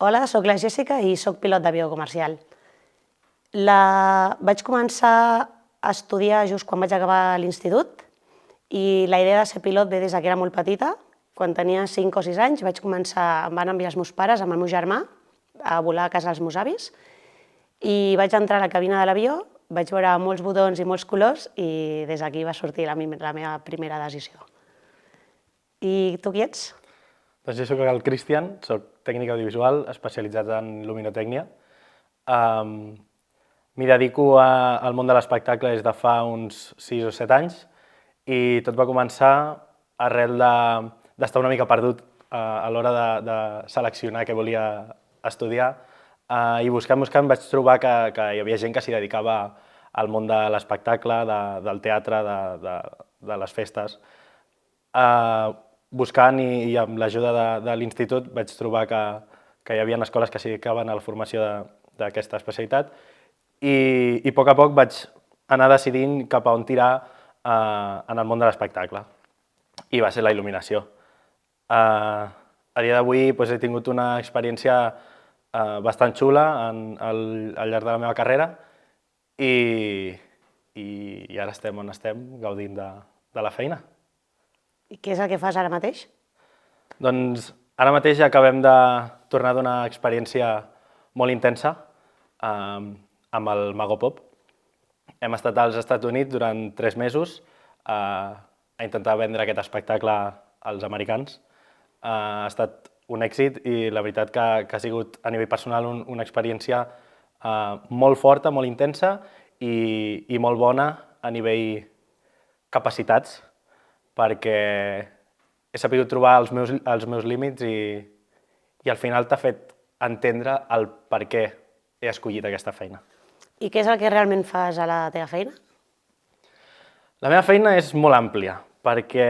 Hola, sóc la Jèssica i sóc pilot d'avió comercial. Vaig començar a estudiar just quan vaig acabar l'institut i la idea de ser pilot ve des que era molt petita. Quan tenia 5 o 6 anys em van enviar els meus pares amb el meu germà a volar a casa dels meus avis i vaig entrar a la cabina de l'avió, vaig veure molts botons i molts colors i des d'aquí va sortir la meva primera decisió. I tu qui ets? Doncs jo soc el Cristian, soc tècnic audiovisual especialitzat en luminotècnia. M'hi dedico al món de l'espectacle des de fa uns 6 o 7 anys i tot va començar arrel d'estar una mica perdut a l'hora de seleccionar què volia estudiar i buscant vaig trobar que hi havia gent que s'hi dedicava al món de l'espectacle, del teatre, de les festes. Buscant i amb l'ajuda de l'institut vaig trobar que hi havia escoles que s'hi dedicaven a la formació d'aquesta especialitat i a poc vaig anar decidint cap a on tirar en el món de l'espectacle i va ser la il·luminació. A dia d'avui he tingut una experiència bastant xula al llarg de la meva carrera i ara estem on estem, gaudint de la feina. I què és el que fas ara mateix? Doncs ara mateix acabem de tornar d'una experiència molt intensa amb el Mago Pop. Hem estat als Estats Units durant 3 mesos a intentar vendre aquest espectacle als americans. Ha estat un èxit i la veritat que ha sigut a nivell personal una experiència molt forta, molt intensa i molt bona a nivell capacitats, perquè he sabut trobar els meus límits i al final t'ha fet entendre el per què he escollit aquesta feina. I què és el que realment fas a la teva feina? La meva feina és molt àmplia, perquè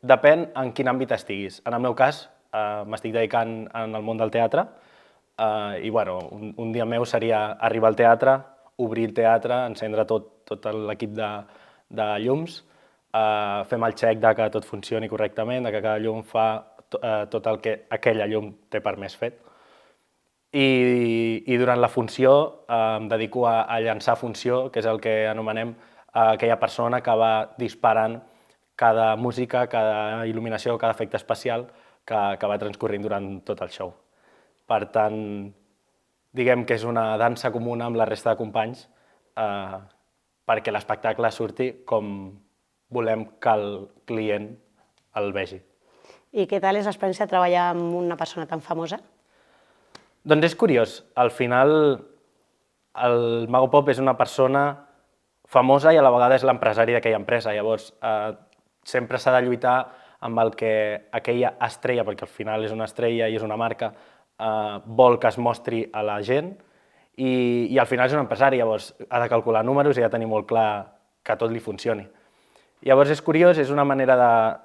depèn en quin àmbit estiguis. En el meu cas, m'estic dedicant al món del teatre i un dia meu seria arribar al teatre, obrir el teatre, encendre tot l'equip de llums, fem el check que tot funcioni correctament, que cada llum fa tot el que aquella llum té permès fet. I durant la funció em dedico a llançar funció, que és el que anomenem aquella persona que va disparant cada música, cada il·luminació, cada efecte especial que va transcorrent durant tot el show. Per tant, diguem que és una dansa comuna amb la resta de companys perquè l'espectacle surti com volem que el client el vegi. I què tal és l'experiència de treballar amb una persona tan famosa? Doncs és curiós. Al final, el Mago Pop és una persona famosa i a la vegada és l'empresari d'aquella empresa. Llavors, sempre s'ha de lluitar amb el que aquella estrella, perquè al final és una estrella i és una marca, vol que es mostri a la gent i al final és un empresari, llavors ha de calcular números i ha de tenir molt clar que tot li funcioni. Llavors és curiós, és una manera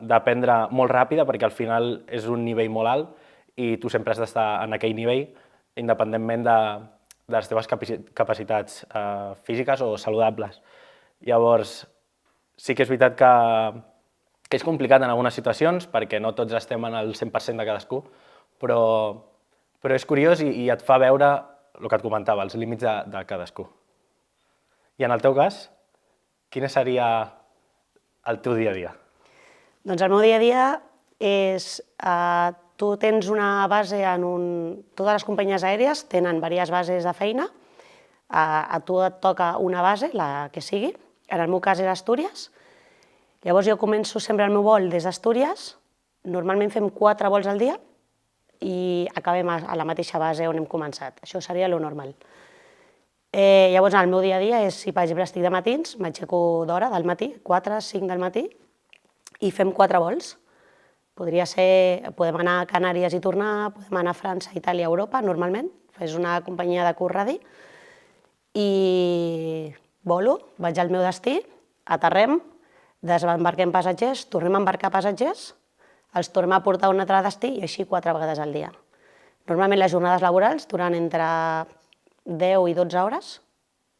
d'aprendre molt ràpida perquè al final és un nivell molt alt i tu sempre has d'estar en aquell nivell independentment de les teves capacitats físiques o saludables. Llavors sí que és veritat que és complicat en algunes situacions perquè no tots estem en el 100% de cadascú, però és curiós i et fa veure el que et comentava, els límits de cadascú. I en el teu cas, quin seria el teu dia a dia? Doncs el meu dia a dia és... Tu tens una base Totes les companyies aèries tenen diverses bases de feina. A tu et toca una base, la que sigui. En el meu cas és Astúries. Llavors jo començo sempre el meu vol des d'Astúries. Normalment fem 4 vols al dia i acabem a la mateixa base on hem començat. Això seria lo normal. Llavors el meu dia a dia és, si per exemple estic de matins, m'aixeco d'hora del matí, 4, 5 del matí, i fem 4 vols. Podem anar a Canàries i tornar, podem anar a França, Itàlia, Europa, normalment. És una companyia de curt radi. I volo, vaig al meu destí, aterrem, desembarquem passatgers, tornem a embarcar passatgers, els tornem a portar a un altre destí i així 4 vegades al dia. Normalment les jornades laborals duran entre 10 i 12 hores.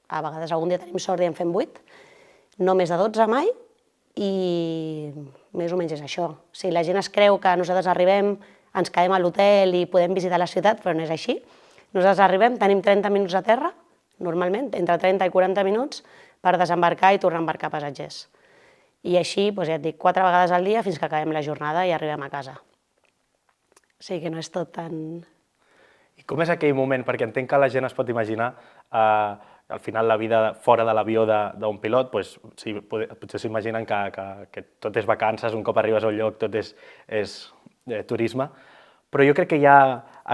A vegades algun dia tenim sort i en fem 8. No més de 12 mai. I més o menys és això. Si la gent es creu que nosaltres arribem, ens quedem a l'hotel i podem visitar la ciutat, però no és així. Nosaltres arribem, tenim 30 minuts a terra, normalment, entre 30 i 40 minuts, per desembarcar i tornar a embarcar passatgers. I així, ja et dic, 4 vegades al dia fins que acabem la jornada i arribem a casa. O sigui que no és tot tan... I com és aquell moment? Perquè entenc que la gent es pot imaginar al final la vida fora de l'avió d'un pilot, potser s'imaginen que tot és vacances, un cop arribes a un lloc tot és turisme, però jo crec que hi ha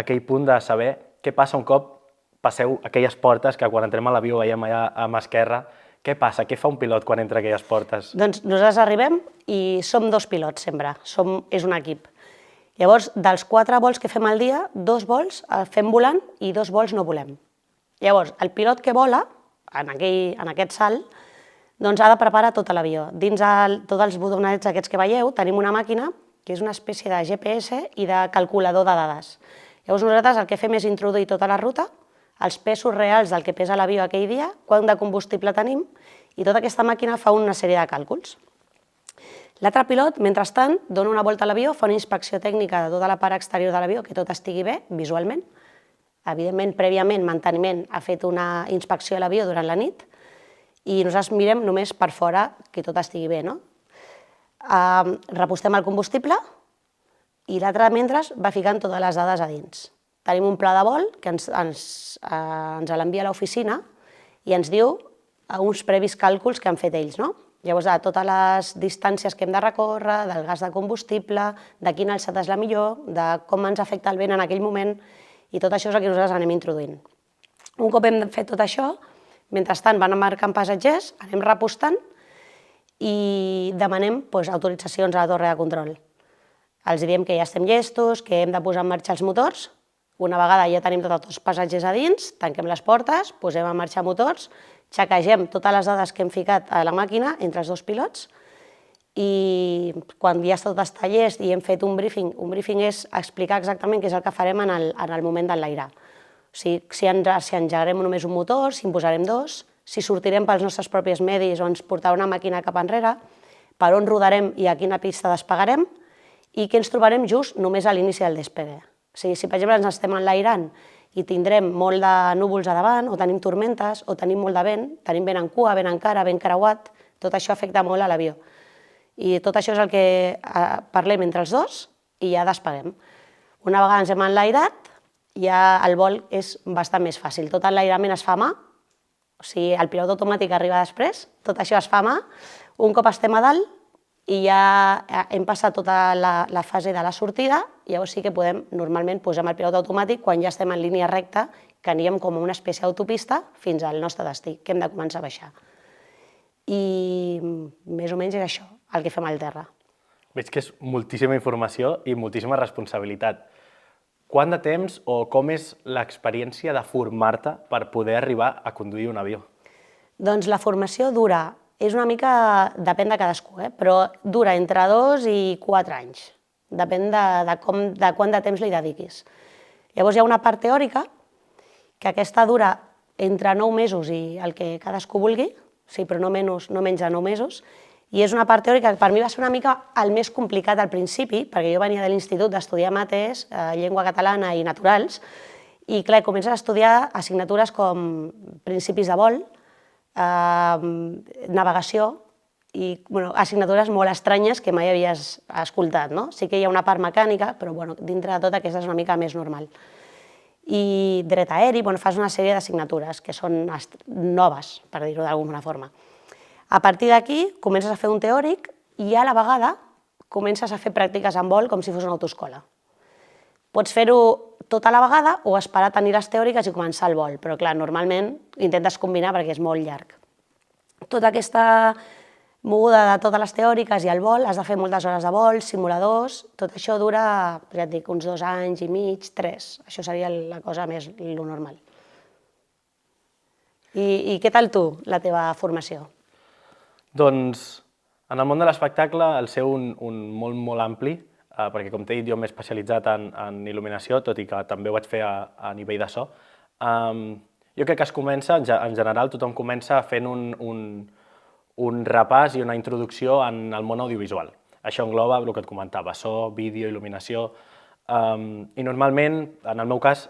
aquell punt de saber què passa un cop passeu aquelles portes que quan entrem a l'avió veiem allà a mà esquerra. Què passa? Què fa un pilot quan entra a aquelles portes? Doncs nosaltres arribem i som 2 pilots sempre, és un equip. Llavors, dels 4 vols que fem al dia, 2 vols fem volant i 2 vols no volem. Llavors, el pilot que vola, en aquest salt, doncs ha de preparar tot l'avió. Dins tots els botonets aquests que veieu, tenim una màquina que és una espècie de GPS i de calculador de dades. Llavors nosaltres el que fem és introduir tota la ruta, els pesos reals del que pesa l'avió aquell dia, quant de combustible tenim, i tota aquesta màquina fa una sèrie de càlculs. L'altre pilot, mentrestant, dona una volta a l'avió, fa una inspecció tècnica de tota la part exterior de l'avió, que tot estigui bé, visualment. Evidentment, prèviament, manteniment ha fet una inspecció a l'avió durant la nit i nosaltres mirem només per fora que tot estigui bé, no? Repostem el combustible i l'altre, mentre, va ficant totes les dades a dins. Tenim un pla de vol que ens l'envia a l'oficina i ens diu uns previs càlculs que han fet ells, no? Llavors, de totes les distàncies que hem de recórrer, del gas de combustible, de quina alçada és la millor, de com ens afecta el vent en aquell moment, i tot això és el que nosaltres anem introduint. Un cop hem fet tot això, mentrestant van embarcant passatgers, anem repostant i demanem autoritzacions a la torre de control. Els diem que ja estem llestos, que hem de posar en marxa els motors. Una vegada ja tenim tots els passatgers a dins, tanquem les portes, posem en marxa motors, xequegem totes les dades que hem ficat a la màquina entre els 2 pilots i quan ja tot està llest i hem fet un briefing és explicar exactament què és el que farem en el moment d'enlairar. O sigui, si engegarem només un motor, si en posarem 2, si sortirem pels nostres propis medis o ens portarà una màquina cap enrere, per on rodarem i a quina pista despegarem i què ens trobarem just només a l'inici del despegue. O sigui, si per exemple ens estem enlairant i tindrem molt de núvols a davant, o tenim tormentes, o tenim molt de vent, tenim vent en cua, vent en cara, vent creuat, tot això afecta molt a l'avió. I tot això és el que parlem entre els 2 i ja despeguem. Una vegada ens hem enlairat, ja el vol és bastant més fàcil. Tot l'enlairament es fa a mà, o sigui, el pilot automàtic arriba després, tot això es fa a mà, un cop estem a dalt, i ja hem passat tota la fase de la sortida, llavors sí que podem, normalment, posar el pilot automàtic quan ja estem en línia recta, que anirem com una espècie d'autopista fins al nostre destí, que hem de començar a baixar. I més o menys és això, el que fem al terra. Veig que és moltíssima informació i moltíssima responsabilitat. Quant de temps o com és l'experiència de formar-te per poder arribar a conduir un avió? Doncs la formació dura, és una mica, depèn de cadascú, però dura entre 2 i 4 anys. Depèn de quant de temps li dediquis. Llavors hi ha una part teòrica, que aquesta dura entre 9 mesos i el que cadascú vulgui, però no menys de 9 mesos, i és una part teòrica que per mi va ser una mica el més complicat al principi, perquè jo venia de l'institut d'estudiar mates, llengua catalana i naturals, i clar, comences a estudiar assignatures com principis de vol, navegació i assignatures molt estranyes que mai havies escoltat. Sí que hi ha una part mecànica, però dintre de tot aquesta és una mica més normal. I dret aeri, fas una sèrie d'assignatures que són noves, per dir-ho d'alguna forma. A partir d'aquí comences a fer un teòric i a la vegada comences a fer pràctiques en vol com si fos una autoescola. Pots fer-ho tot a la vegada o esperar a tenir les teòriques i començar el vol, però clar, normalment intentes combinar perquè és molt llarg. Tota aquesta moguda de totes les teòriques i el vol, has de fer moltes hores de vol, simuladors, tot això dura, ja et dic, uns 2 anys i mig, 3, això seria la cosa més normal. I què tal tu, la teva formació? Doncs en el món de l'espectacle el seu un molt ampli, perquè com t'he dit jo m'he especialitzat en il·luminació, tot i que també ho vaig fer a nivell de so. Jo crec que es comença, en general tothom comença fent un repàs i una introducció en el món audiovisual. Això engloba el que et comentava, so, vídeo, il·luminació. I normalment, en el meu cas,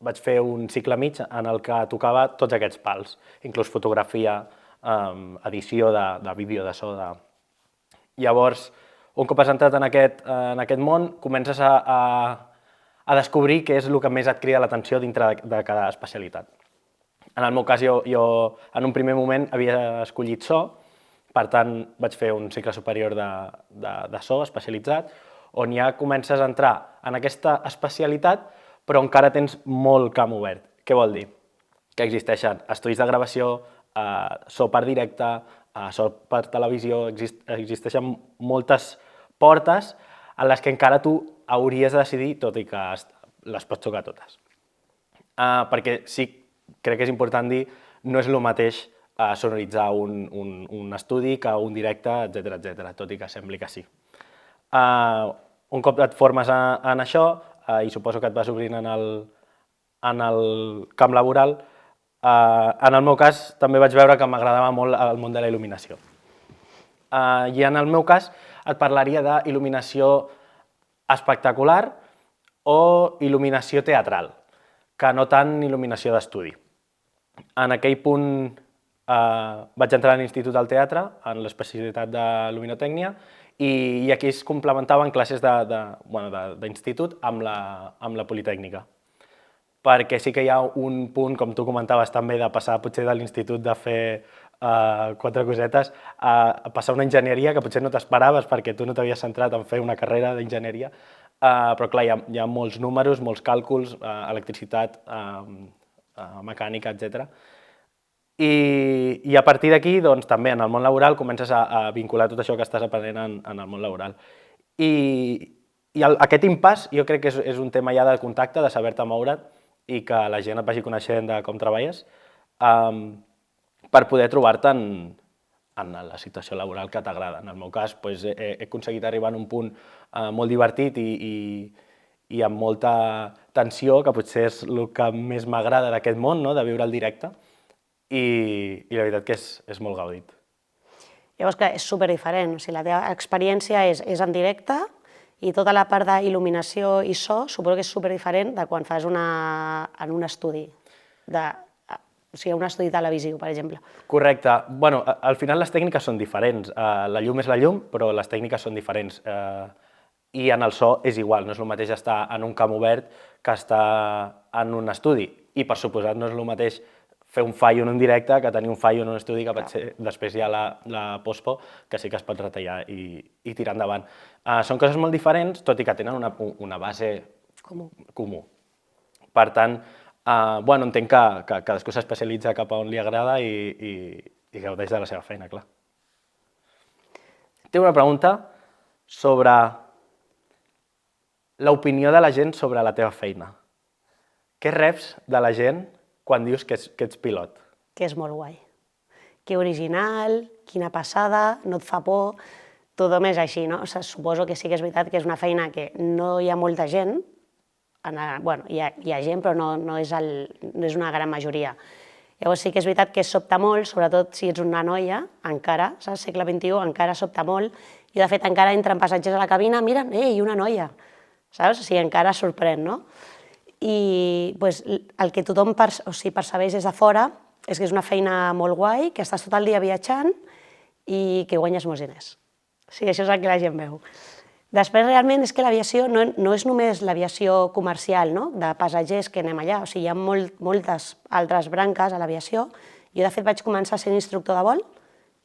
vaig fer un cicle mig en el que tocava tots aquests pals, inclús fotografia, edició de vídeo, de so. Llavors, un cop has entrat en aquest món, comences a descobrir què és el que més et crida l'atenció dintre de cada especialitat. En el meu cas, jo en un primer moment havia escollit so, per tant vaig fer un cicle superior de so especialitzat, on ja comences a entrar en aquesta especialitat, però encara tens molt camp obert. Què vol dir? Que existeixen estudis de gravació, so per directe, so per televisió, existeixen moltes portes en les que encara tu hauries de decidir, tot i que les pots tocar totes. Perquè sí, crec que és important dir, no és el mateix sonoritzar un estudi que un directe, etc., tot i que sembli que sí. Un cop et formes en això, i suposo que et vas obrint en el camp laboral, en el meu cas també vaig veure que m'agradava molt el món de la il·luminació. I en el meu cas et parlaria d'il·luminació espectacular o il·luminació teatral, que no tant il·luminació d'estudi. En aquell punt vaig entrar a l'Institut del Teatre, en l'especialitat de luminotècnia, i aquí es complementaven classes d'institut amb la Politècnica. Perquè sí que hi ha un punt, com tu comentaves també, de passar potser de l'institut de fer 4 cosetes a passar una enginyeria que potser no t'esperaves perquè tu no t'havies centrat en fer una carrera d'enginyeria, però clar, hi ha molts números, molts càlculs, electricitat, mecànica, etc. I a partir d'aquí, doncs, també en el món laboral comences a vincular tot això que estàs aprenent en el món laboral. I aquest impàs jo crec que és un tema ja de contacte, de saber-te moure't i que la gent et vagi coneixent de com treballes per poder trobar-te en la situació laboral que t'agrada. En el meu cas, he aconseguit arribar a un punt molt divertit i amb molta tensió, que potser és el que més m'agrada d'aquest món, de viure el directe, i la veritat que és molt gaudit. Llavors, clar, és superdiferent. O sigui, la teva experiència és en directe i tota la part d'il·luminació i so suposo que és superdiferent de quan fas en un estudi, o sigui, un estudi televisiu, per exemple. Correcte. Bueno, al final les tècniques són diferents. La llum és la llum, però les tècniques són diferents. I en el so és igual, no és el mateix estar en un camp obert que estar en un estudi. I, per suposat, no és el mateix fer un fallo en un directe que tenir un fallo en un estudi que després hi ha la pospo, que sí que es pot retallar i tirar endavant. Són coses molt diferents, tot i que tenen una base comú. Per tant, entenc que cadascú s'especialitza cap a on li agrada i gaudeix de la seva feina, clar. Tinc una pregunta sobre l'opinió de la gent sobre la teva feina. Què reps de la gent quan dius que ets pilot? Que és molt guai. Que original, quina passada, no et fa por, tothom és així, no? Suposo que sí que és veritat que és una feina que no hi ha molta gent, bueno, hi ha gent, però no és una gran majoria. Llavors sí que és veritat que sobta molt, sobretot si ets una noia, encara, saps, segle XXI, encara sobta molt. Jo, de fet, encara entren passatgers a la cabina, mira, ei, una noia, saps? O sigui, encara sorprèn, no? I el que tothom percebeix des de fora és que és una feina molt guai, que estàs tot el dia viatjant i que guanyes molts diners. O sigui, això és el que la gent veu. Després, realment, és que l'aviació no és només l'aviació comercial, de passatgers que anem allà, o sigui, hi ha moltes altres branques a l'aviació. Jo, de fet, vaig començar sent instructor de vol,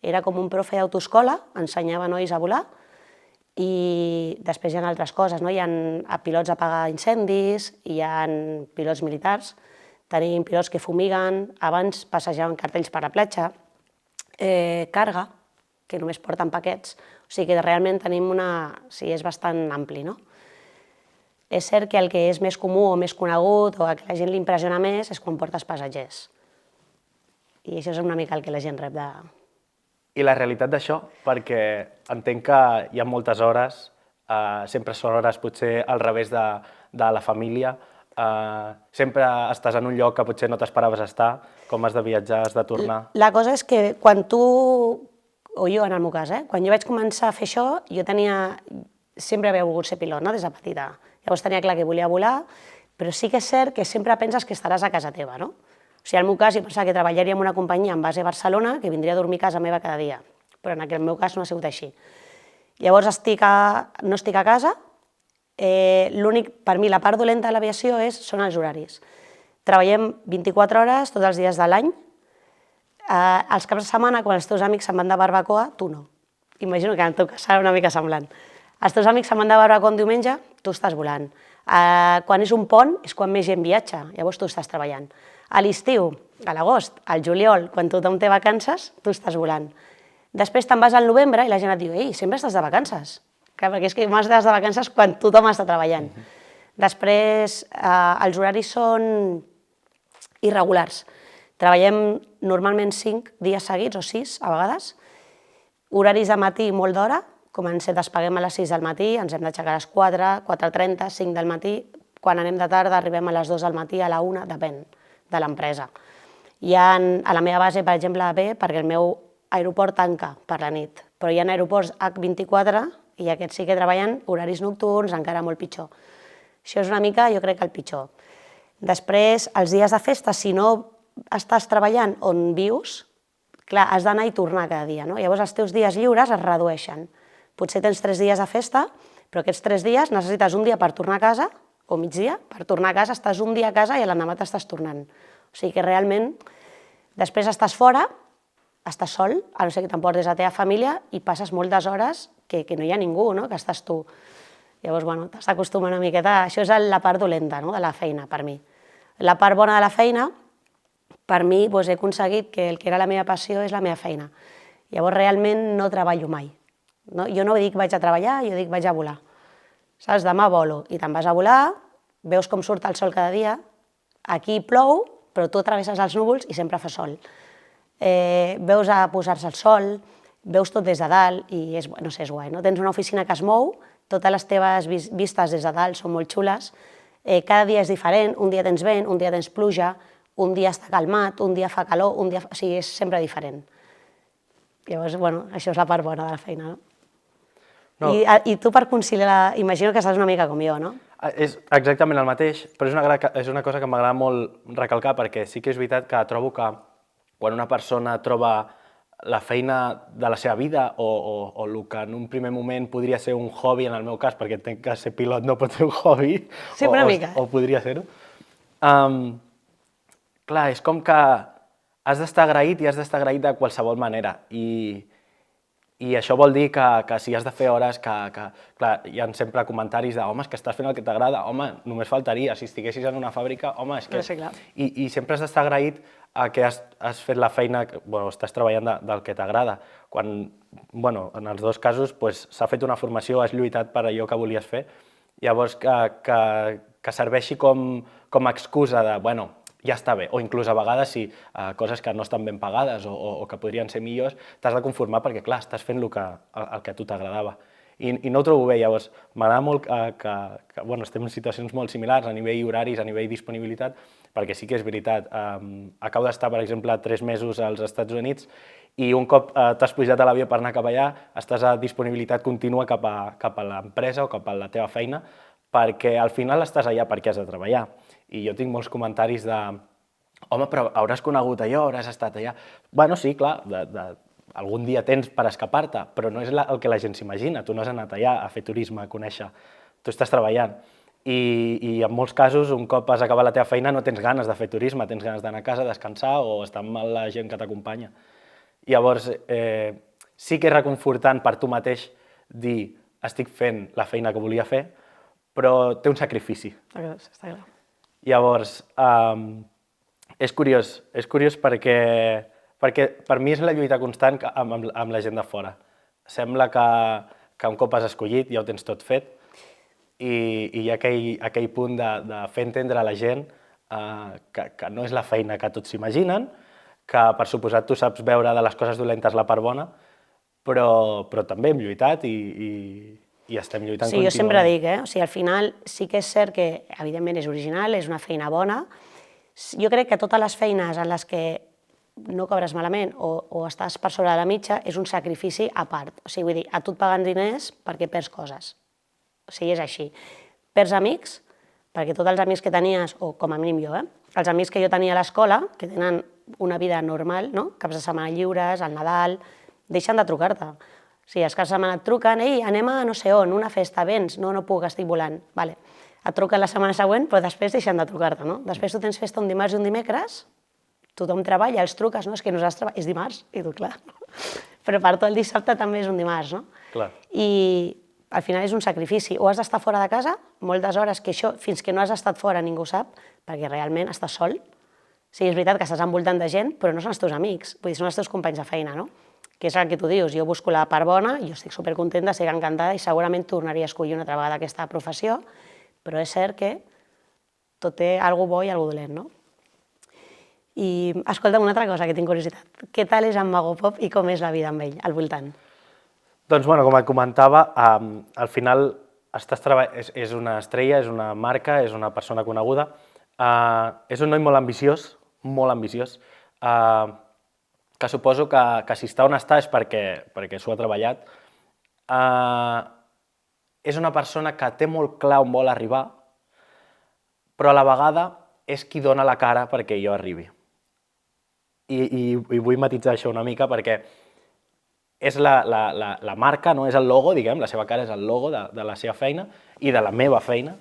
era com un profe d'autoescola, ensenyava nois a volar, i després hi ha altres coses, hi ha pilots a apagar incendis, hi ha pilots militars, tenim pilots que fumiguen, abans passejaven cartells per la platja, càrrega, que només porten paquets, o sigui que realment tenim sí, és bastant ampli, no? És cert que el que és més comú o més conegut o el que a la gent li impressiona més és quan portes passatgers. I això és una mica el que la gent rep de... I la realitat d'això, perquè entenc que hi ha moltes hores, sempre són hores potser al revés de la família, sempre estàs en un lloc que potser no t'esperaves estar, com has de viatjar, has de tornar... La cosa és que quan tu, o jo en el meu cas, quan jo vaig començar a fer això, jo sempre havia volgut ser pilot, des de petita. Llavors tenia clar que volia volar, però sí que és cert que sempre penses que estaràs a casa teva, no? O sigui, en el meu cas, jo pensava que treballaria en una companyia en base a Barcelona, que vindria a dormir a casa meva cada dia, però en el meu cas no ha sigut així. Llavors no estic a casa, l'únic, per mi, la part dolenta de l'aviació són els horaris. Treballem 24 hores tots els dies de l'any. Els caps de setmana, quan els teus amics se'n van de barbacoa, tu no. Imagino que en el teu cas serà una mica semblant. Els teus amics se'n van de barbacoa un diumenge, tu estàs volant. Quan és un pont, és quan més gent viatja, llavors tu estàs treballant. A l'estiu, a l'agost, al juliol, quan tothom té vacances, tu estàs volant. Després te'n vas al novembre i la gent et diu «Ei, sempre estàs de vacances». Clar, perquè és que m'has de vacances quan tothom està treballant. Després, els horaris són irregulars. Treballem normalment 5 dies seguits, o 6 a vegades. Horaris de matí molt d'hora, despeguem a les 6 del matí, ens hem d'aixecar a les 4, 4:30, 5 del matí. Quan anem de tarda arribem a les 2 del matí, a la 1, depèn de l'empresa. A la meva base, per exemple, bé, perquè el meu aeroport tanca per la nit, però hi ha aeroports H24 i aquests sí que treballen horaris nocturns, encara molt pitjor. Això és una mica, jo crec, el pitjor. Després, els dies de festa, si no estàs treballant on vius, clar, has d'anar i tornar cada dia, no? Llavors els teus dies lliures es redueixen. Potser tens 3 dies de festa, però aquests 3 dies necessites un dia per tornar a casa, o migdia, per tornar a casa, estàs un dia a casa i a l'endemà t'estàs tornant. O sigui que realment, després estàs fora, estàs sol, a no ser que t'emportes la teva família i passes moltes hores que no hi ha ningú, no? Que estàs tu. Llavors, bueno, t'has d'acostumar una miqueta. Això és la part dolenta, no? De la feina, per mi. La part bona de la feina, per mi, he aconseguit que el que era la meva passió és la meva feina. Llavors, realment no treballo mai. Jo no dic vaig a treballar, jo dic vaig a volar. Saps? Demà volo i te'n vas a volar, veus com surt el sol cada dia, aquí plou, però tu travesses els núvols i sempre fa sol. Veus a posar-se el sol, veus tot des de dalt i és guai, no? Tens una oficina que es mou, totes les teves vistes des de dalt són molt xules, cada dia és diferent, un dia tens vent, un dia tens pluja, un dia està calmat, un dia fa calor, o sigui, és sempre diferent. Llavors, això és la part bona de la feina, no? I tu per conciliar, imagino que estàs una mica com jo, no? És exactament el mateix, però és una cosa que m'agrada molt recalcar, perquè sí que és veritat que trobo que quan una persona troba la feina de la seva vida o el que en un primer moment podria ser un hobby, en el meu cas, perquè entenc que ser pilot no pot ser un hobby, sí, una mica, o podria ser-ho, clar, és com que has d'estar agraït i has d'estar agraït de qualsevol manera. I això vol dir que si has de fer hores, clar, hi ha sempre comentaris de home, és que estàs fent el que t'agrada, home, només faltaria, si estiguessis en una fàbrica, home, és que... I sempre has d'estar agraït a que has fet la feina, estàs treballant del que t'agrada. Quan, en els dos casos, s'ha fet una formació, has lluitat per allò que volies fer, llavors que serveixi com a excusa de, ja està bé, o inclús a vegades si coses que no estan ben pagades o que podrien ser millors, t'has de conformar perquè, clar, estàs fent el que a tu t'agradava. I no ho trobo bé, llavors m'agrada molt que estem en situacions molt similars a nivell horaris, a nivell disponibilitat, perquè sí que és veritat, acabo d'estar, per exemple, 3 mesos als Estats Units i un cop t'has pujat a l'avió per anar cap allà, estàs a disponibilitat contínua cap a l'empresa o cap a la teva feina, perquè al final estàs allà perquè has de treballar. I jo tinc molts comentaris de home, però hauràs conegut allò, hauràs estat allà. Sí, clar, algun dia tens per escapar-te, però no és el que la gent s'imagina. Tu no has anat allà a fer turisme, a conèixer. Tu estàs treballant. I en molts casos, un cop has acabat la teva feina, no tens ganes de fer turisme, tens ganes d'anar a casa, descansar o estar amb la gent que t'acompanya. Llavors, sí que és reconfortant per tu mateix dir estic fent la feina que volia fer, però té un sacrifici. Està clar. Llavors, és curiós perquè per mi és la lluita constant amb la gent de fora. Sembla que un cop has escollit ja ho tens tot fet i hi ha aquell punt de fer entendre a la gent que no és la feina que tots s'imaginen, que per suposat tu saps veure de les coses dolentes la part bona, però també hem lluitat i estem lluitant contínuament. Sí, jo sempre dic, o sigui, al final sí que és cert que, evidentment, és original, és una feina bona. Jo crec que totes les feines en les que no cobres malament o estàs per sobre de la mitja és un sacrifici a part. O sigui, vull dir, a tu et paguen diners perquè perds coses. O sigui, és així. perds amics, perquè tots els amics que tenies, o com a mínim jo, els amics que jo tenia a l'escola, que tenen una vida normal, no? Caps de setmana lliures, al Nadal, deixen de trucar-te. O sigui, els caps de setmana et truquen, ei, anem a no sé on, una festa, vens? No, no puc, estic volant. Vale. Et truquen la setmana següent, però després deixen de trucar-te, no? Després tu tens festa un dimarts i un dimecres, tothom treballa, els truques, no? És que nosaltres treballem, és dimarts, i tu, clar. Però per tot el dissabte també és un dimarts, no? Clar. I al final és un sacrifici. O has d'estar fora de casa, moltes hores, que això, fins que no has estat fora, ningú sap, perquè realment estàs sol. O sigui, és veritat que estàs envoltant de gent, però no són els teus amics, vull dir, són els teus companys de feina, no? Que és el que tu dius, jo busco la part bona, jo estic supercontenta, estic encantada i segurament tornaria a escollir una altra vegada aquesta professió, però és cert que tot té alguna bo i alguna dolent, no? I escolta'm una altra cosa que tinc curiositat. Què tal és en Mago Pop i com és la vida amb ell, al voltant? Doncs, bueno, com et comentava, al final és una estrella, és una marca, és una persona coneguda. És un noi molt ambiciós, que suposo que si està on està és perquè s'ho ha treballat. És una persona que té molt clar on vol arribar, però a la vegada és qui dona la cara perquè jo arribi. I vull matitzar això una mica perquè és la marca, no? És el logo, diguem, la seva cara és el logo de la seva feina i de la meva feina.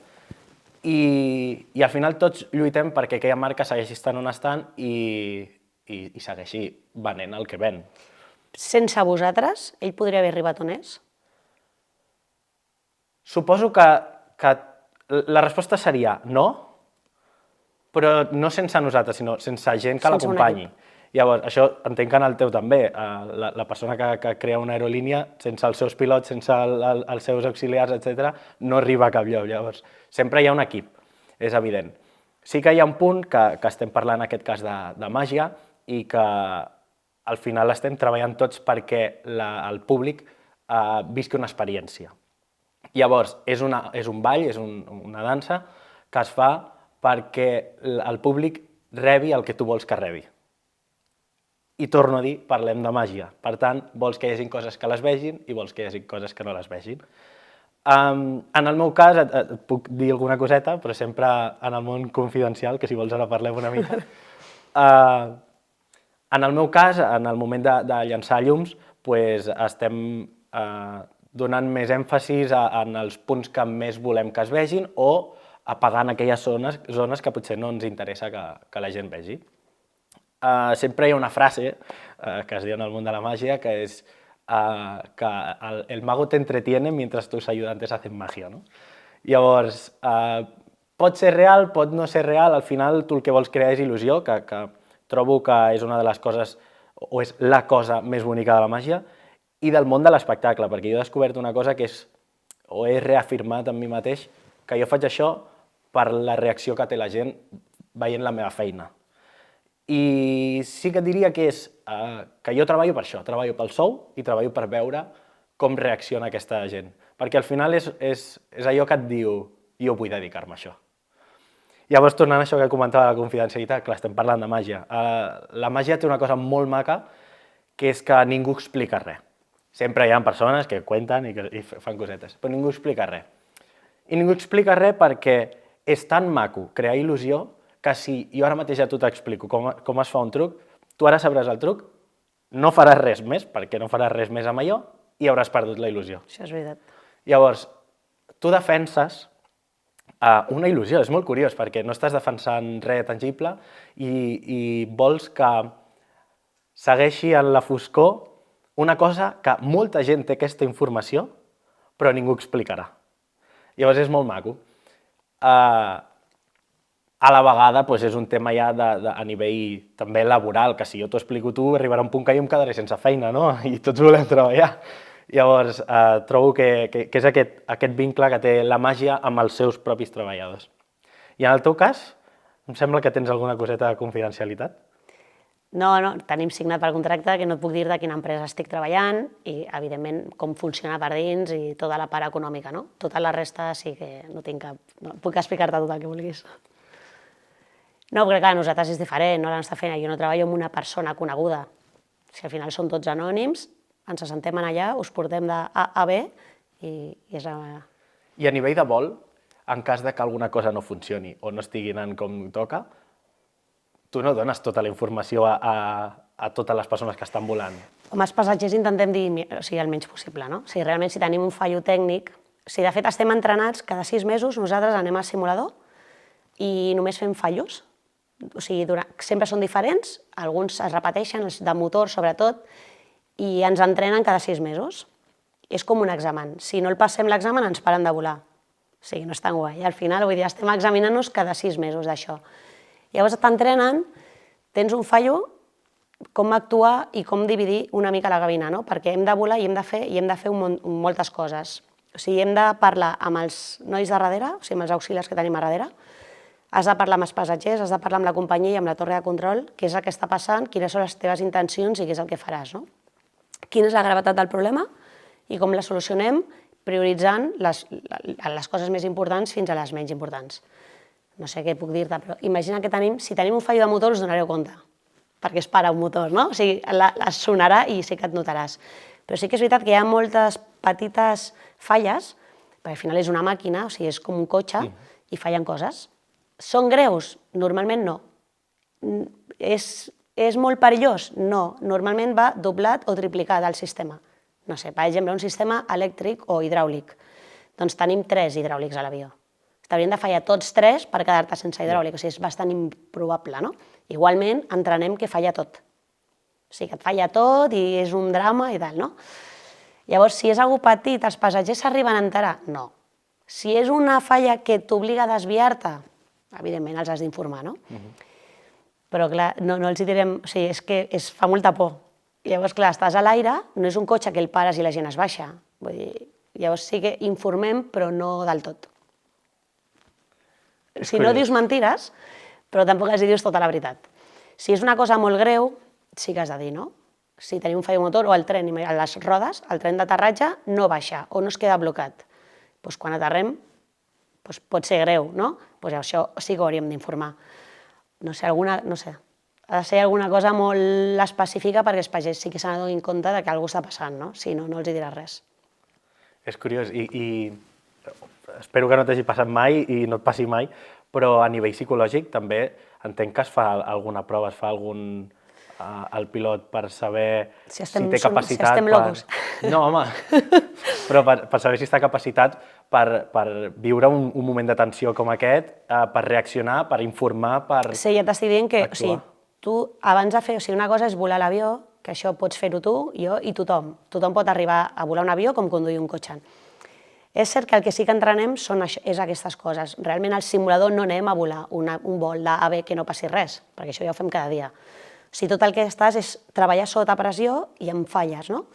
I al final tots lluitem perquè aquella marca segueixi estant on estan i segueixi venent el que ven. Sense vosaltres, ell podria haver arribat on és? Suposo que la resposta seria no, però no sense nosaltres, sinó sense gent que l'acompanyi. Llavors, això entenc que en el teu també, la persona que crea una aerolínia, sense els seus pilots, sense els seus auxiliars, etc., no arriba a cap lloc. Llavors, sempre hi ha un equip, és evident. Sí que hi ha un punt que estem parlant en aquest cas de màgia i que al final estem treballant tots perquè el públic visqui una experiència. Llavors, és un ball, és una dansa que es fa perquè el públic rebi el que tu vols que rebi. I torno a dir, parlem de màgia. Per tant, vols que hi hagi coses que les vegin i vols que hi hagi coses que no les vegin. En el meu cas, et puc dir alguna coseta, però sempre en el món confidencial, que si vols ara parlem una mica. En el meu cas, en el moment de llançar llums, estem donant més èmfasis en els punts que més volem que es vegin o apagant aquelles zones que potser no ens interessa que la gent vegi. Sempre hi ha una frase que es diu en el món de la màgia que és que el mago te entretiene mientras tus ayudantes hacen magia, no? Llavors, pot ser real, pot no ser real, al final tu el que vols crear és il·lusió, que trobo que és una de les coses, o és la cosa més bonica de la màgia, i del món de l'espectacle, perquè jo he descobert una cosa que és, o he reafirmat en mi mateix, que jo faig això per la reacció que té la gent veient la meva feina. I sí que et diria que és que jo treballo per això, treballo pel sou i treballo per veure com reacciona aquesta gent. Perquè al final és allò que et diu, jo vull dedicar-me a això. Llavors, tornant a això que comentava de la confidencialitat, clar, estem parlant de màgia. La màgia té una cosa molt maca, que és que ningú explica res. Sempre hi ha persones que cuenten i fan cosetes, però ningú explica res. I ningú explica res perquè és tan maco crear il·lusió que si jo ara mateix ja tu t'explico com es fa un truc, tu ara sabràs el truc, no faràs res més, perquè no faràs res més amb allò, i hauràs perdut la il·lusió. Això és veritat. Llavors, tu defenses una il·lusió, és molt curiós, perquè no estàs defensant res tangible i vols que segueixi en la foscor una cosa que molta gent té aquesta informació, però ningú explicarà. Llavors és molt maco. A la vegada és un tema ja a nivell també laboral, que si jo t'ho explico tu, arribarà un punt que jo em quedaré sense feina, no? I tots volem treballar. Llavors, trobo que és aquest vincle que té la màgia amb els seus propis treballadors. I en el teu cas, em sembla que tens alguna coseta de confidencialitat? No, tenim signat per contracte que no et puc dir de quina empresa estic treballant i, evidentment, com funciona per dins i tota la part econòmica, no? Tota la resta sí que no tinc cap... No, puc explicar-te tot el que vulguis. No, perquè clar, nosaltres és diferent, no? La nostra feina, jo no treballo amb una persona coneguda. Si al final són tots anònims, ens assentem allà, us portem de A a B i és... I a nivell de vol, en cas de que alguna cosa no funcioni o no estigui anant com toca, tu no dones tota la informació a totes les persones que estan volant. Com els passatgers intentem dir el menys possible, no? Realment, si tenim un fallo tècnic, de fet estem entrenats, cada 6 mesos nosaltres anem al simulador i només fem fallos. Sempre són diferents, alguns es repeteixen, els de motor sobretot, i ens entrenen cada 6 mesos. És com un examen. Si no el passem l'examen, ens paren de volar. No és tan guai. Al final, estem examinant-nos cada 6 mesos d'això. Llavors t'entrenen, tens un fallo, com actuar i com dividir una mica la cabina, no? Perquè hem de volar i hem de fer moltes coses. Hem de parlar amb els nois de darrere, amb els auxiliars que tenim a darrere, has de parlar amb els passatgers, has de parlar amb la companyia i amb la torre de control, què és el que està passant, quines són les teves intencions i què és el que faràs, no? Quina és la gravetat del problema i com la solucionem, prioritzant les coses més importants fins a les menys importants. No sé què puc dir-te, però imagina que si tenim un fallo de motor us donareu compte, perquè es para un motor, no? Es sonarà i sí que et notaràs. Però sí que és veritat que hi ha moltes petites falles, perquè al final és una màquina, és com un cotxe, i fallen coses. Són greus? Normalment no. És molt perillós? No. Normalment va doblat o triplicat el sistema. No sé, per exemple, un sistema elèctric o hidràulic. Doncs tenim 3 hidràulics a l'avió. T'haurien de fallar tots 3 per quedar-te sense hidràulic, és bastant improbable, no? Igualment, entrenem que falla tot. Que et falla tot i és un drama i tal, no? Llavors, si és algú petit, els passatgers s'arriben a enterar? No. Si és una falla que t'obliga a desviar-te, evidentment els has d'informar, no? Però clar, no els hi direm... És que fa molta por. Llavors, clar, estàs a l'aire, no és un cotxe que el pares i la gent es baixa. Llavors sí que informem, però no del tot. Si no dius mentires, però tampoc els dius tota la veritat. Si és una cosa molt greu, sí que has de dir, no? Si tenim un fallo motor o el tren, a les rodes, el tren d'aterratge no baixa o no es queda blocat. Quan aterrem pot ser greu, no? Això sí que ho hauríem d'informar. No sé, ha de ser alguna cosa molt específica perquè els passatgers sí que se n'adonin compte que alguna cosa està passant, no? Si no, no els diràs res. És curiós i espero que no t'hagi passat mai i no et passi mai, però a nivell psicològic també entenc que es fa alguna prova, es fa al pilot per saber si té capacitat... Si estem locos. No, home, però per saber si està capacitat per viure un moment de tensió com aquest, per reaccionar, per informar, per actuar. Sí, ja t'estic dient que tu abans de fer... Una cosa és volar l'avió, que això pots fer-ho tu, jo i tothom. Tothom pot arribar a volar un avió com conduir un cotxe. És cert que el que sí que entrenem és aquestes coses. Realment al simulador no anem a volar un vol d'A a B que no passi res, perquè això ja ho fem cada dia. Tot el que estàs és treballar sota pressió i amb falles, no?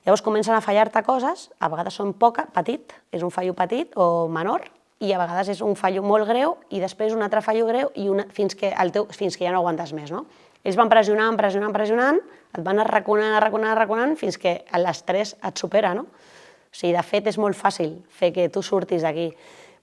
Llavors comencen a fallar-te coses, a vegades són petit, és un fallo petit o menor, i a vegades és un fallo molt greu i després un altre fallo greu fins que ja no aguantes més, no? Ells van pressionant, et van arraconant, fins que a l'estrès et supera, no? De fet, és molt fàcil fer que tu surtis d'aquí,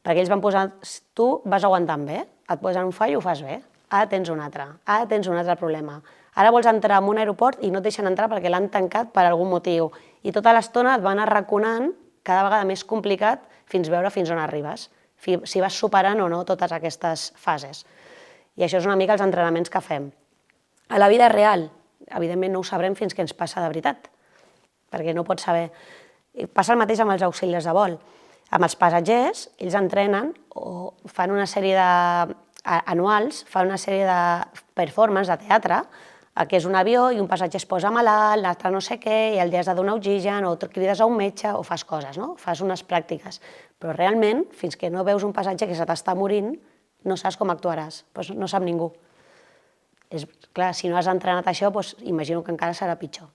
perquè ells van posar... Tu vas aguantant bé, et posen un fallo, ho fas bé, ara tens un altre problema. Ara vols entrar en un aeroport i no et deixen entrar perquè l'han tancat per algun motiu. I tota l'estona et van arraconant, cada vegada més complicat, fins veure fins on arribes, si vas superant o no totes aquestes fases. I això és una mica els entrenaments que fem. A la vida real, evidentment no ho sabrem fins que ens passa de veritat, perquè no pots saber... Passa el mateix amb els auxiliars de vol. Amb els passatgers, ells entrenen o fan una sèrie anuals, fan una sèrie de performance de teatre, que és un avió i un passatger es posa malalt, l'altre no sé què, i el dia has de donar oxigen, o crides a un metge, o fas coses, no? Fas unes pràctiques. Però realment, fins que no veus un passatger que se t'està morint, no saps com actuaràs, no sap ningú. Clar, si no has entrenat això, imagino que encara serà pitjor.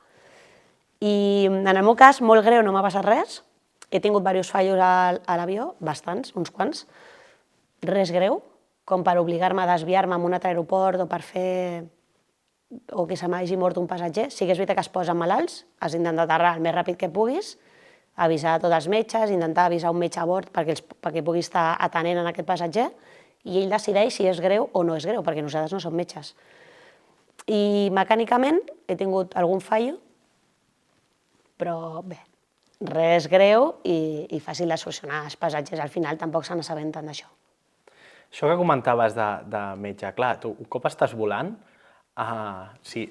I en el meu cas, molt greu, no m'ha passat res. He tingut diversos fallos a l'avió, bastants, uns quants. Res greu, com per obligar-me a desviar-me a un altre aeroport o per fer... o que se m'hagi mort un passatger. Sí que és veritat que es posen malalts, has d'intentar aterrar el més ràpid que puguis, avisar a tots els metges, intentar avisar un metge a bord perquè pugui estar atenent a aquest passatger, i ell decideix si és greu o no és greu, perquè nosaltres no som metges. I mecànicament he tingut algun fallo, però bé, res greu i fàcil de solucionar. Els passatgers al final tampoc se n'assabenten d'això. Això que comentaves de metge, clar, tu un cop estàs volant, si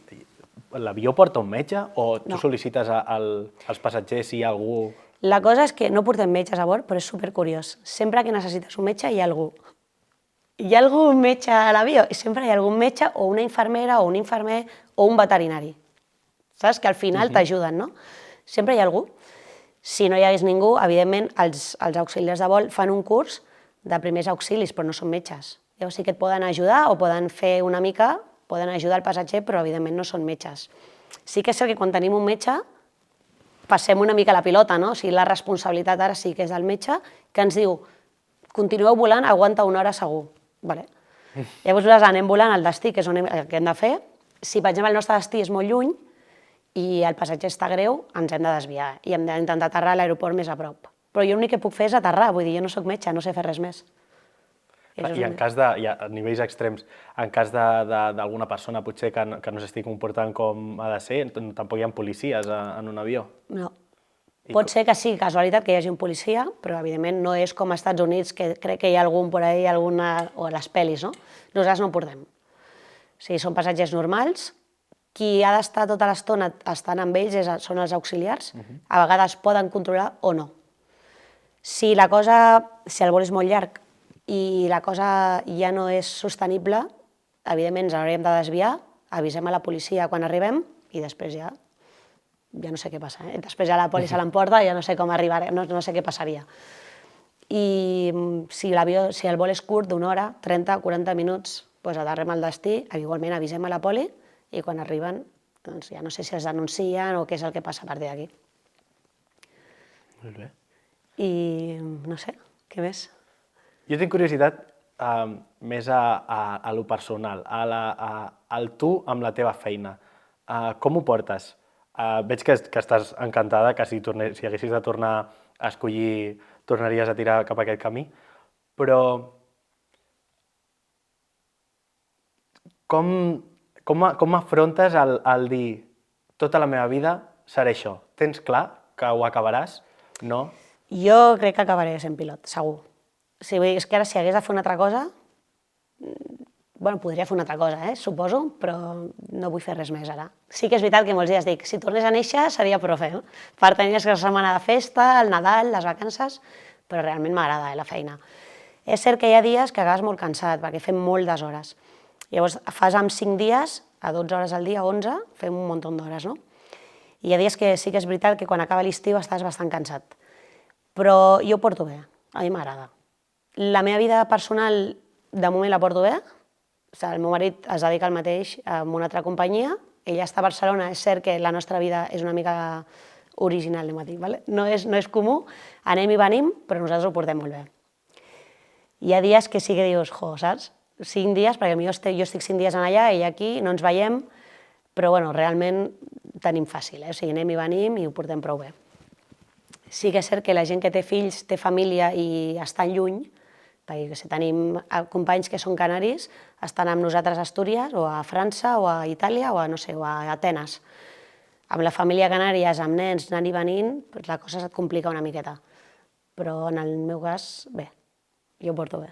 l'avió porta un metge o tu No. sol·licites als passatgers si hi ha algú... La cosa és que no portem metges a bord, però és supercuriós. Sempre que necessites un metge hi ha algú. Hi ha algun metge a l'avió i sempre hi ha algun metge o una infermera o un infermer o un veterinari. Saps? Que al final t'ajuden, no? Sempre hi ha algú. Si no hi hagués ningú, evidentment, els auxiliars de vol fan un curs de primers auxilis, però no són metges. Llavors sí que et poden ajudar o poden fer una mica, poden ajudar el passatger, però evidentment no són metges. Sí que és cert que quan tenim un metge passem una mica la pilota, no? O sigui, la responsabilitat ara sí que és del metge, que ens diu, continueu volant, aguanta una hora segur. Vale. Llavors nosaltres anem volant al destí, que és el que hem de fer. Si, per exemple, el nostre destí és molt lluny i el passatger està greu, ens hem de desviar i hem d'intentar aterrar a l'aeroport més a prop. Però jo l'únic que puc fer és aterrar, vull dir, jo no sóc metge, no sé fer res més. I en cas de, a nivells extrems, en cas d'alguna persona potser que no s'estigui comportant com ha de ser, tampoc hi ha policies en un avió? No. Pot ser que sí, casualitat, que hi hagi un policia, però evidentment no és com als Estats Units, que crec que hi ha algun por ahí, o a les pel·lis, no? Nosaltres no en portem. O sigui, són passatgers normals, qui ha d'estar tota l'estona estant amb ells són els auxiliars, a vegades poden controlar o no. Si el vol és molt llarg i la cosa ja no és sostenible, evidentment ens hauríem de desviar, avisem a la policia quan arribem i després ja no sé què passa. Després ja la policia l'emporta i ja no sé com arribaré, no sé què passaria. I si el vol és curt, d'una hora, 30 o 40 minuts, doncs aterrem al destí, igualment avisem a la poli i quan arriben doncs ja no sé si es denuncien o què és el que passa a partir d'aquí. Molt bé. I no sé, què més? Jo tinc curiositat més a lo personal, al tu amb la teva feina. Com ho portes? Veig que estàs encantada, que si haguessis de tornar a escollir, tornaries a tirar cap a aquest camí, però com afrontes el dir tota la meva vida seré això? Tens clar que ho acabaràs? No? Jo crec que acabaré sent pilot, segur. És que ara si hagués de fer una altra cosa, bueno, podria fer una altra cosa, suposo, però no vull fer res més ara. Sí que és veritat que molts dies dic, si tornés a néixer seria profe, no? Per tenir la setmana de festa, el Nadal, les vacances, però realment m'agrada la feina. És cert que hi ha dies que acabes molt cansat, perquè fem moltes hores. Llavors fas amb 5 dies, a 12 hores al dia, 11, fem un munt d'hores, no? I hi ha dies que sí que és veritat que quan acaba l'estiu estàs bastant cansat. Però jo ho porto bé, a mi m'agrada. La meva vida personal, de moment, la porto bé. El meu marit es dedica al mateix en una altra companyia. Ella està a Barcelona, és cert que la nostra vida és una mica original, no és comú, anem i venim, però nosaltres ho portem molt bé. Hi ha dies que sí que dius, saps? 5 dies, perquè jo estic 5 dies allà, ella aquí, no ens veiem, però realment tenim fàcil, o sigui, anem i venim i ho portem prou bé. Sí que és cert que la gent que té fills, té família i estan lluny, perquè tenim companys que són canaris, estan amb nosaltres a Astúries, o a França, o a Itàlia, o a Atenes. Amb la família canàries, amb nens, anant i venint, la cosa se't complica una miqueta. Però en el meu cas, bé, jo ho porto bé.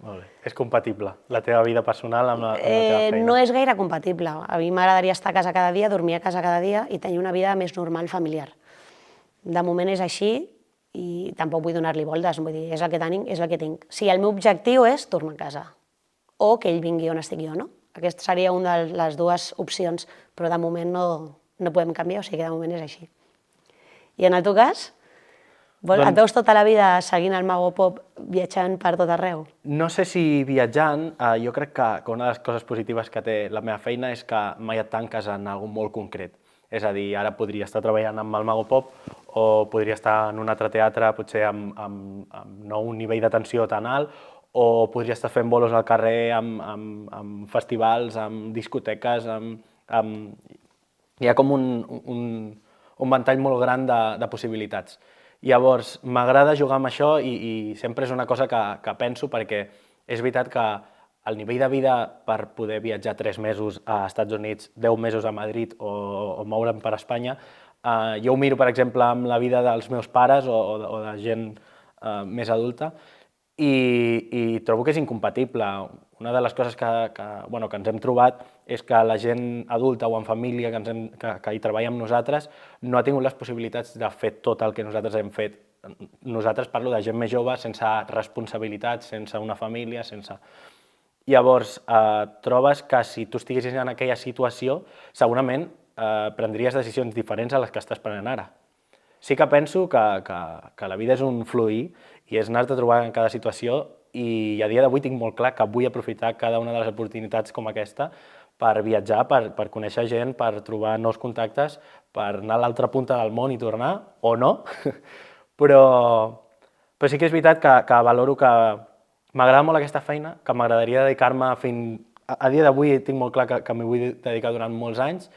Molt bé. És compatible la teva vida personal amb la teva feina? No és gaire compatible. A mi m'agradaria estar a casa cada dia, dormir a casa cada dia i tenir una vida més normal, familiar. De moment és així i tampoc vull donar-li voltes, vull dir, és el que tenim, és el que tinc. Si el meu objectiu és tornar a casa o que ell vingui on estic jo, no? Aquesta seria una de les dues opcions, però de moment no podem canviar, o sigui que de moment és així. I en el teu cas? Et veus tota la vida seguint el Mago Pop, viatjant per tot arreu? No sé si viatjant, jo crec que una de les coses positives que té la meva feina és que mai et tanques en alguna molt concret. És a dir, ara podria estar treballant amb el Mago Pop o podria estar en un altre teatre, potser amb no un nivell d'atenció tan alt, o podria estar fent bolos al carrer amb festivals, amb discoteques, hi ha com un ventall molt gran de possibilitats. Llavors, m'agrada jugar amb això i sempre és una cosa que penso perquè és veritat que el nivell de vida per poder viatjar 3 mesos a Estats Units, 10 mesos a Madrid o moure'm per Espanya, Jo ho miro, per exemple, amb la vida dels meus pares o de gent més adulta i trobo que és incompatible. Una de les coses que ens hem trobat és que la gent adulta o en família que hi treballa amb nosaltres no ha tingut les possibilitats de fer tot el que nosaltres hem fet. Nosaltres parlo de gent més jove, sense responsabilitats, sense una família, sense... Llavors, trobes que si tu estiguessis en aquella situació, segurament prendries decisions diferents a les que estàs prenent ara. Sí que penso que la vida és un fluir i és anar-te trobant en cada situació i a dia d'avui tinc molt clar que vull aprofitar cada una de les oportunitats com aquesta per viatjar, per conèixer gent, per trobar nous contactes, per anar a l'altra punta del món i tornar, o no, però sí que és veritat que valoro que m'agrada molt aquesta feina, que m'agradaria dedicar-me a dia d'avui tinc molt clar que m'hi vull dedicar durant molts anys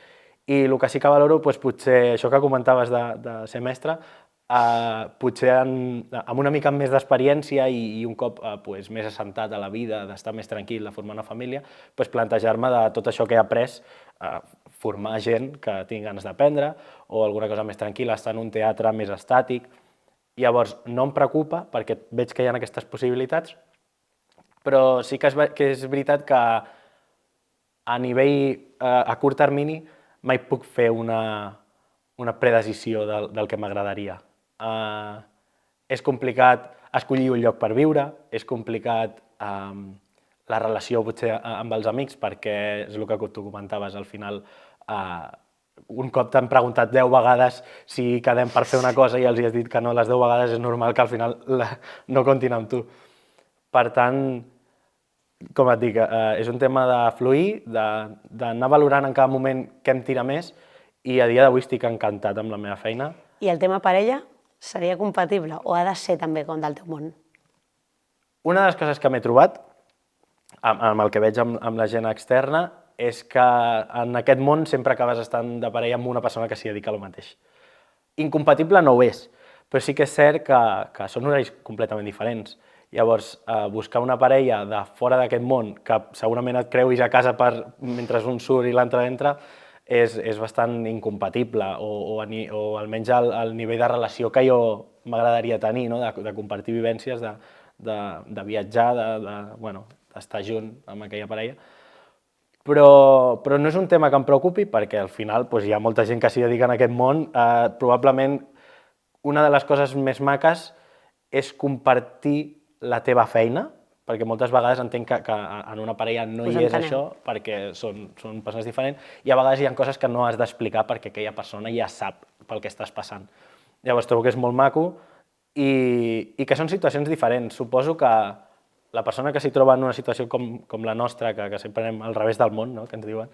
i el que sí que valoro, potser això que comentaves de ser mestre, potser amb una mica més d'experiència i un cop més assentat a la vida, d'estar més tranquil, de formar una família, plantejar-me de tot això que he après, formar gent que tingui ganes d'aprendre o alguna cosa més tranquil·la, estar en un teatre més estàtic. Llavors, no em preocupa perquè veig que hi ha aquestes possibilitats, però sí que és veritat que a nivell a curt termini mai puc fer una predecisió del que m'agradaria. És complicat escollir un lloc per viure, és complicat la relació potser amb els amics perquè és el que tu comentaves, al final un cop t'han preguntat 10 vegades si quedem per fer una cosa i els has dit que no les 10 vegades, és normal que al final no comptin amb tu. Per tant, com et dic, és un tema de fluir, d'anar valorant en cada moment què em tira més i a dia d'avui estic encantat amb la meva feina. I el tema parella seria compatible o ha de ser també com del teu món? Una de les coses que m'he trobat, amb el que veig amb la gent externa, és que en aquest món sempre acabes estant de parella amb una persona que s'hi dedica a lo mateix. Incompatible no ho és, però sí que és cert que són horaris completament diferents. Llavors, buscar una parella de fora d'aquest món, que segurament et creuis a casa mentre un surt i l'altre entra, és bastant incompatible, o almenys el nivell de relació que jo m'agradaria tenir, de compartir vivències, de viatjar, d'estar junt amb aquella parella. Però no és un tema que em preocupi perquè al final hi ha molta gent que s'hi dedica en aquest món. Probablement una de les coses més maques és compartir la teva feina, perquè moltes vegades entenc que en una parella no hi és això, perquè són persones diferents, i a vegades hi ha coses que no has d'explicar perquè aquella persona ja sap pel que estàs passant. Llavors trobo que és molt maco i que són situacions diferents. Suposo que la persona que s'hi troba en una situació com la nostra, que sempre anem al revés del món, que ens diuen,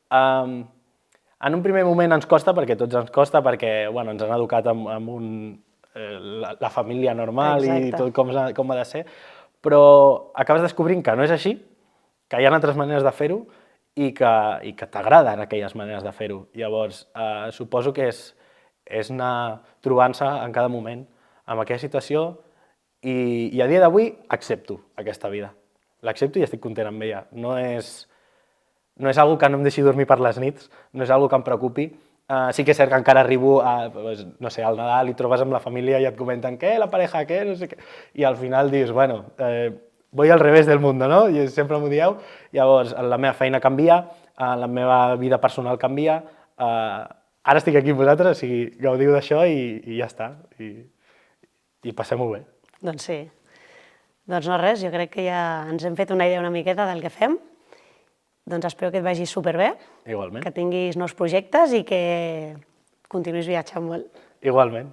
en un primer moment ens costa, perquè tots ens costa, perquè ens han educat amb la família normal i tot com ha de ser, però acabes descobrint que no és així, que hi ha altres maneres de fer-ho i que t'agraden aquelles maneres de fer-ho. Llavors, suposo que és anar trobant-se en cada moment amb aquella situació i a dia d'avui accepto aquesta vida. L'accepto i estic content amb ella. No és algo que no em deixi dormir per les nits, no és algo que em preocupi. Sí que és cert que encara arribo no sé, al Nadal i trobes amb la família i et comenten què, la pareja, què, no sé què, i al final dius, voy al revés del mundo, no? I sempre m'ho dieu. Llavors, la meva feina canvia, la meva vida personal canvia, ara estic aquí amb vosaltres, o sigui, gaudiu d'això i ja està, i passem-ho bé. Doncs sí. Doncs no res, jo crec que ja ens hem fet una idea una miqueta del que fem. Doncs espero que et vagi superbé, Igualment. que tinguis nous projectes i que continuïs viatjant molt. Igualment.